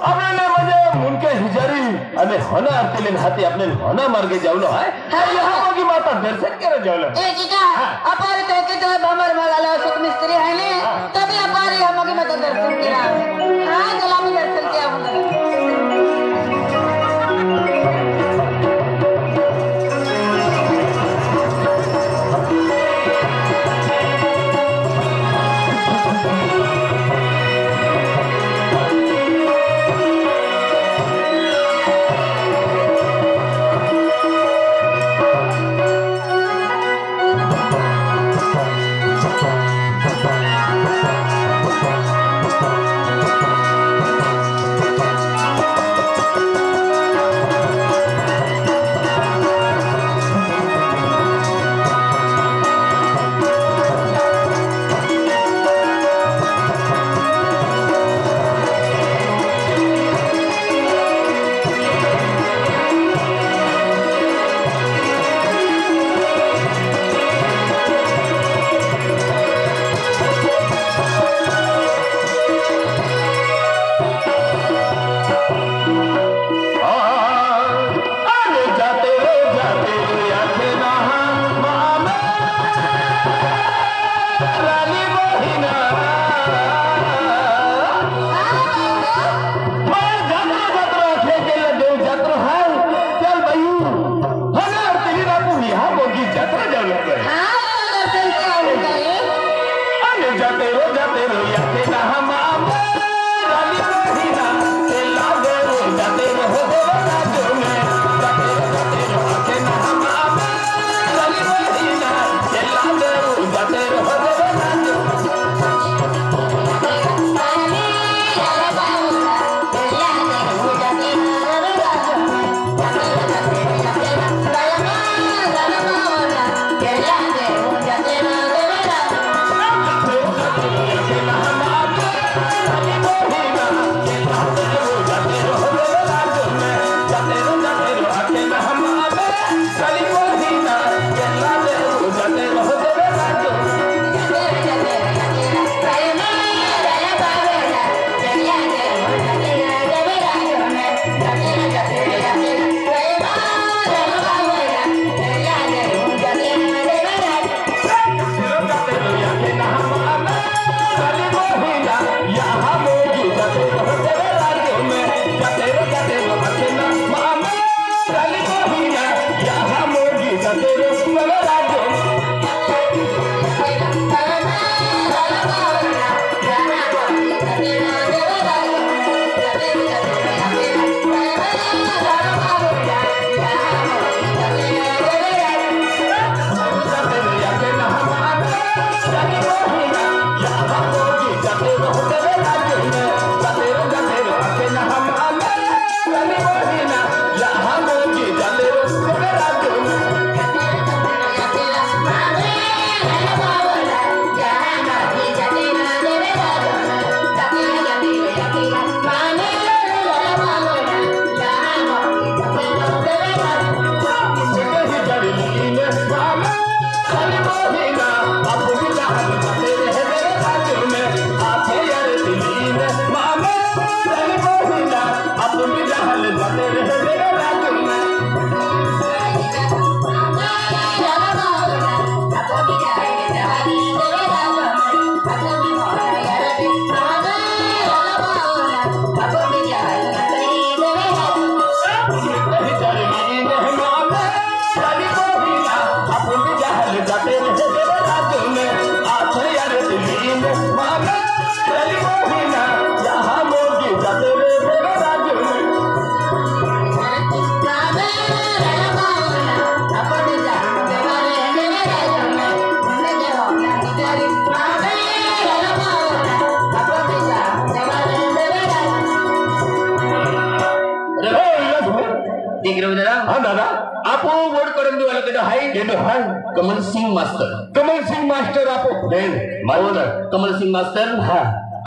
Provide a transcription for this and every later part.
आपल्याला म्हणजे मुनके हिजारी आणि होना आरतीले हाती आपल्याला होना मार्गे जावलो आहे यहाँ मोगी माता दर्शन करे जावलो ए जीजा अपारे तो के तो भमर मगाला सुख मिस्त्री है ने तभी अपारे हम मोगी माता दर्शन किया हां चला मैं दर्शन किया हूं कमल सिंह मास्टर आपो कमल सिंह मास्टर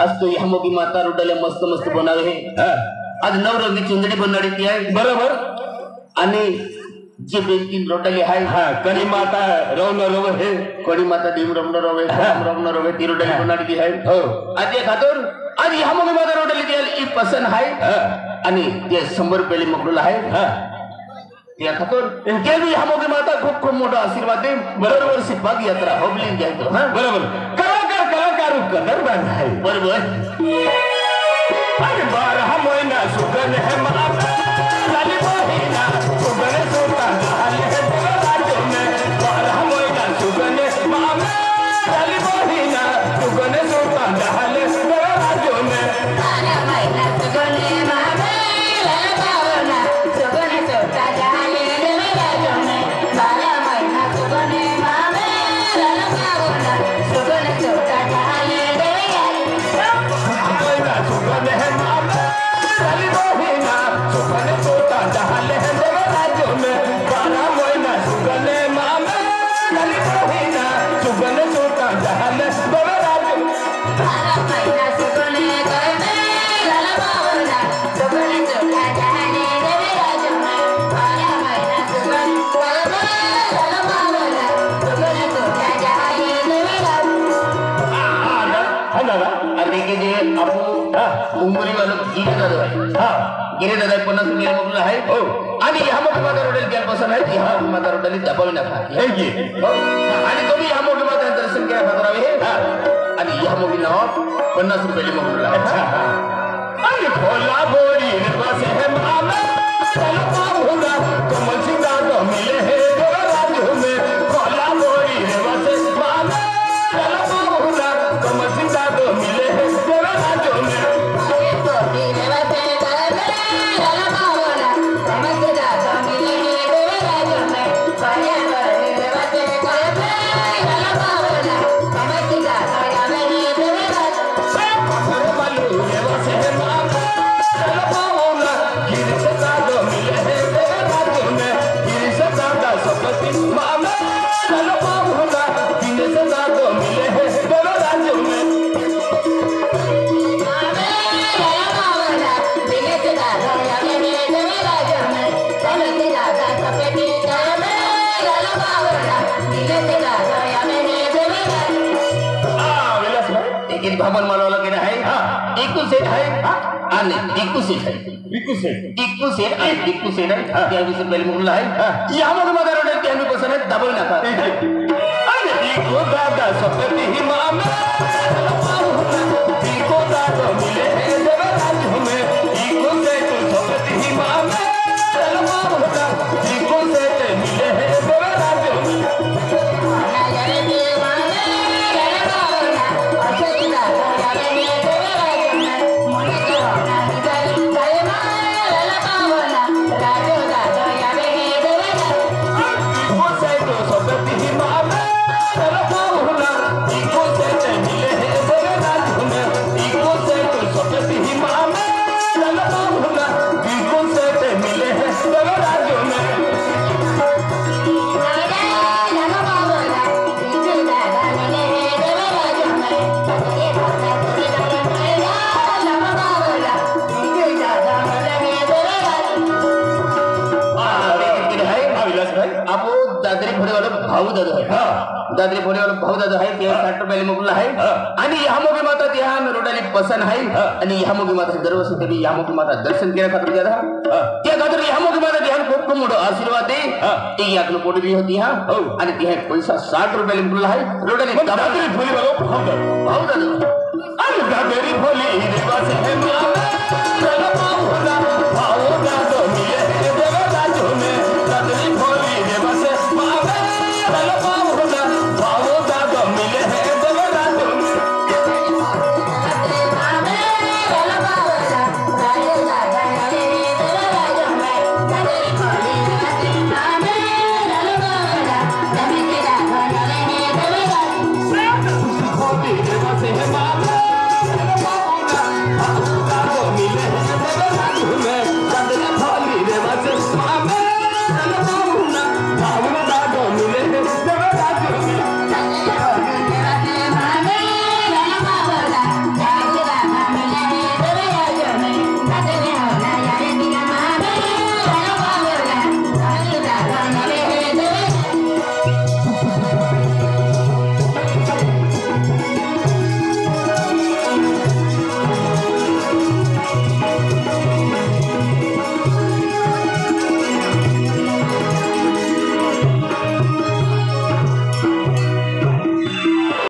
आज तो यहाँ मोगी माता रोडले मस्त मस्त बनावे है आज नवरंगी चुंदडी बनवली ती आहे बरोबर आणि जे बेन रोडले आहे कणी माता रवण रव हे कणी माता दीम रवण रवे ती रोडले बनवली ती आहे हो आज ये खातर आज यहाँ मोगी माता रोडले ती पसंत आहे आणि ते 100 रुपयाला मोकळलं आहे त्या खातर ते बी हमोगी माता खूप खूप मोठा आशीर्वाद दे दरवर्षी बाग यात्रा होबलीन घ्यायचो हा बरोबर कलाकार कदरदान आहे बरोबर अरे 12 महिना सुगन है माता लाली महिना सुगन सोता लाल है राज्य में 12 महिना सुगन माता लाली महिना सुगन सोता लाल है राज्य में 12 महिना सुगने मामे लाल पावना सुगने सोता जाले देवे राजो में 12 महिना सुगने मामे लाल पावना सुगने सोता जाले देवे महिना सुगन है माता लाली महिना सुगन सोता लाल है राज्य में 12 महिना सुगन माता लाली महिना सुगन सोता लाल है राज्य में 12 महिना सुगने करमे लाल पावना सुगने सोता जाले देवे राजो में 12 महिना सुगन करमे लाल पावना सुगने सोता जाले देवे राजो है ना अरे की जे आपू मुंबई वालों गिरे दादा गिरे दादा 50 रुपये मोकळलं आहे आणि ह्या मोठी माता रोडला गेल पसंत आहे ह्या मोठी माता रोडला दबावी नका हे घे आणि तुम्ही ह्या मोठी माता दर्शन घ्या खातरावे आणि ह्या मोठी नाव 50 रुपये मोकळलं आहे अरे भोला बोरी बस है मामा चल पाऊंगा कमल सिंह तो मिले है राज्य में भोला बोरी बस मामा चल पाऊंगा कमल सिंह तो मिले है राज्य में भामन मालवाला केलं आहे एकू सेट आहे आणि डिक्कू सेट आहे डिक्कू सेट आणि डिक्कू सेट आहे 23 रुपये मोकळलं आहे यामध्ये माझा रोड ते आम्ही पसंत आहे दबाव नका अरे डिक्कू दादा सपती ही मामा डिक्कू दादा मिले है राज्य में डिक्कू सेट सपती ही मामा डिक्कू सेट मिले है राज्य में दादरी भोलेवाला भाऊ दादा आहे ते 60 रुपये मोकळलं आहे आणि ह्या मोगी माता त्या रोडाली पसंत आहे आणि ह्या मोगी माता दरवर्षी ते ह्या मोगी माता दर्शन केल्या खातर गेला त्या खातर ह्या मोगी माता ध्यान खूप खूप मोठं आशीर्वाद दे ती यातलं पोट बी होती हा आणि ती पैसा 60 रुपये मोकळला आहे रोडाली दादरी भोलेवाला भाऊ दादा अरे दादरी भोली रे बस है मामा